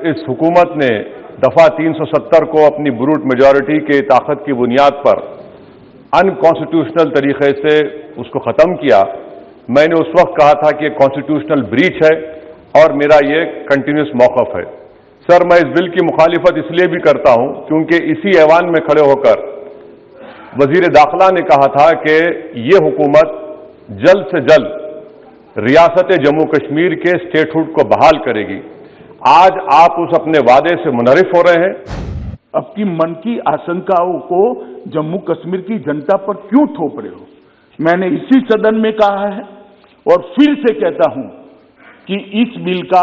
इस हुकूमत ने दफा 370 को अपनी ब्रूट मेजॉरिटी के ताकत की बुनियाद पर अनकॉन्स्टिट्यूशनल तरीके से उसको खत्म किया। मैंने उस वक्त कहा था कि यह कॉन्स्टिट्यूशनल ब्रीच है और मेरा ये कंटिन्यूस मौक़िफ़ है। सर, मैं इस बिल की मुखालिफत इसलिए भी करता हूं क्योंकि इसी ऐवान में खड़े होकर वजीर दाखिला ने कहा था कि ये हुकूमत जल्द से जल्द रियासत जम्मू कश्मीर के स्टेटहुड को बहाल करेगी। आज आप उस अपने वादे से मुनहरिफ हो रहे हैं। अब की मन की आशंकाओं को जम्मू कश्मीर की जनता पर क्यों थोप रहे हो? मैंने इसी सदन में कहा है और फिर से कहता हूं कि इस बिल का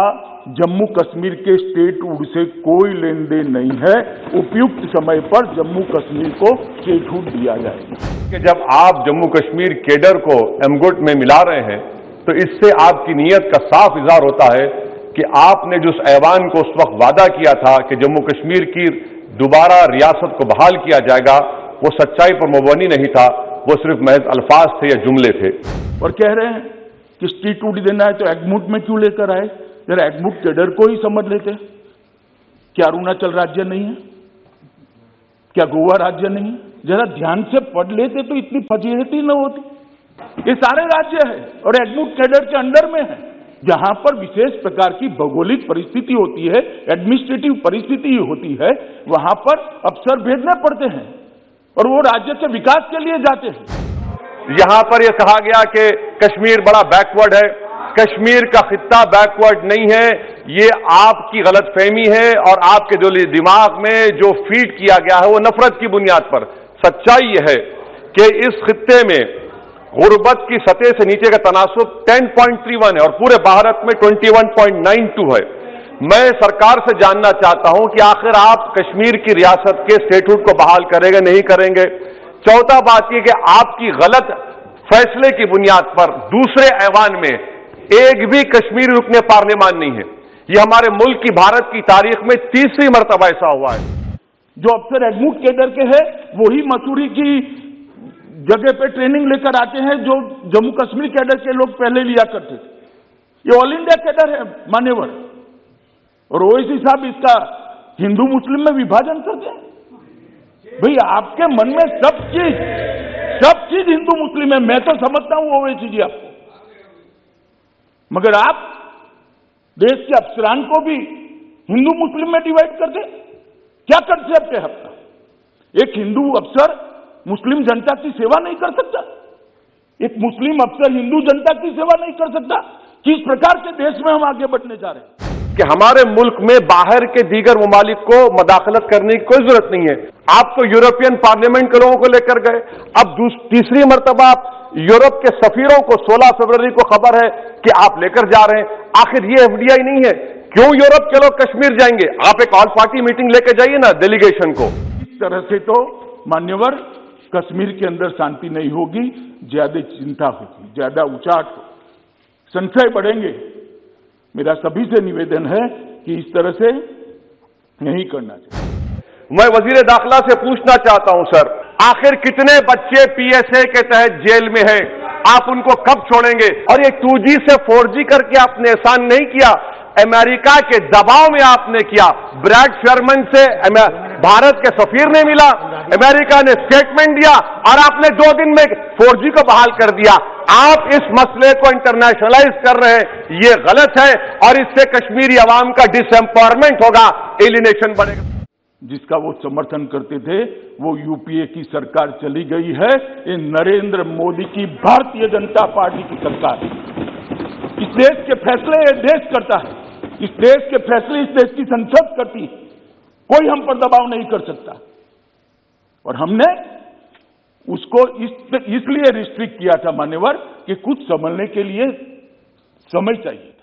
जम्मू कश्मीर के स्टेटहुड से कोई लेन देन नहीं है। उपयुक्त समय पर जम्मू कश्मीर को स्टेटहुड दिया जाएगा। कि जब आप जम्मू कश्मीर केडर को एमगुट में मिला रहे हैं तो इससे आपकी नीयत का साफ इजहार होता है कि आपने जो उस ऐवान को उस वक्त वादा किया था कि जम्मू कश्मीर की दोबारा रियासत को बहाल किया जाएगा, वो सच्चाई पर मबनी नहीं था, वो सिर्फ महज अल्फाज थे या जुमले थे। और कह रहे हैं कि स्टेटहुड देना है तो एगमुट में क्यों लेकर आए? जरा एगमुट केडर को ही समझ लेते। क्या अरुणाचल राज्य नहीं है? क्या गोवा राज्य नहीं है? जरा ध्यान से पढ़ लेते तो इतनी फजीहती न होती। ये सारे राज्य है और एगमुट केडर के अंडर में है, जहां पर विशेष प्रकार की भौगोलिक परिस्थिति होती है, एडमिनिस्ट्रेटिव परिस्थिति होती है, वहां पर अफसर भेजने पड़ते हैं और वो राज्य के विकास के लिए जाते हैं। यहां पर यह कहा गया कि कश्मीर बड़ा बैकवर्ड है। कश्मीर का खित्ता बैकवर्ड नहीं है, ये आपकी गलतफहमी है और आपके जो दिमाग में जो फीड किया गया है वो नफरत की बुनियाद पर। सच्चाई यह है कि इस खित्ते में गुर्बत की सतह से नीचे का तनासुब 10.31 है और पूरे भारत में 21.92 है। मैं सरकार से जानना चाहता हूं कि आखिर आप कश्मीर की रियासत के स्टेटहुड को बहाल करेंगे, नहीं करेंगे? चौथा बात यह कि आपकी गलत फैसले की बुनियाद पर दूसरे ऐवान में एक भी कश्मीरी रुकने पार्लियामान नहीं है। यह हमारे मुल्क की, भारत की तारीख में तीसरी मर्तबा ऐसा हुआ है। जो अफसर एगमुट केडर के हैं वही मसूरी की जगह पे ट्रेनिंग लेकर आते हैं जो जम्मू कश्मीर केडर के लोग पहले लिया करते थे। ये ऑल इंडिया केडर है मान्यवर, और ओवैसी साहब इसका हिंदू मुस्लिम में विभाजन करते हैं। भाई आपके मन में सब चीज हिंदू मुस्लिम है, मैं तो समझता हूं ओवैसी जी आपको, मगर आप देश के अफसरान को भी हिंदू मुस्लिम में डिवाइड करते। क्या कंसेप्ट है आपका? एक हिंदू अफसर मुस्लिम जनता की सेवा नहीं कर सकता? एक मुस्लिम अफसर हिंदू जनता की सेवा नहीं कर सकता? किस प्रकार के देश में हम आगे बढ़ने जा रहे हैं? कि हमारे मुल्क में बाहर के दीगर ममालिक को मदाखलत करने की कोई जरूरत नहीं है। आप तो यूरोपियन पार्लियामेंट के लोगों को लेकर गए, अब तीसरी मर्तबा आप यूरोप के सफीरों को 16 फरवरी को खबर है कि आप लेकर जा रहे हैं। आखिर ये एफडीआई नहीं है, क्यों यूरोप के लोग कश्मीर जाएंगे? आप एक ऑल पार्टी मीटिंग लेकर जाइए ना डेलीगेशन को। इस तरह से तो मान्यवर कश्मीर के अंदर शांति नहीं होगी, ज्यादा चिंता होगी, ज्यादा उचाट होगी, संशय बढ़ेंगे। मेरा सभी से निवेदन है कि इस तरह से नहीं करना चाहिए। मैं वजीर दाखिला से पूछना चाहता हूं सर, आखिर कितने बच्चे पीएसए के तहत जेल में हैं? आप उनको कब छोड़ेंगे? और ये 2G से 4G करके आपने एहसान नहीं किया, अमेरिका के दबाव में आपने किया। ब्रैड शेरमन से भारत के सफीर ने मिला, अमेरिका ने स्टेटमेंट दिया और आपने 2 दिन में 4G को बहाल कर दिया। आप इस मसले को इंटरनेशनलाइज कर रहे हैं, ये गलत है और इससे कश्मीरी अवाम का डिसएम्पावरमेंट होगा, एलिनेशन बढ़ेगा। जिसका वो समर्थन करते थे वो यूपीए की सरकार चली गई है। ये नरेंद्र मोदी की भारतीय जनता पार्टी की सरकार है। इस देश के फैसले ये देश करता है, इस देश के फैसले इस देश की संसद करती है। कोई हम पर दबाव नहीं कर सकता और हमने उसको इसलिए रिस्ट्रिक्ट किया था मान्यवर कि कुछ संभलने के लिए समय चाहिए।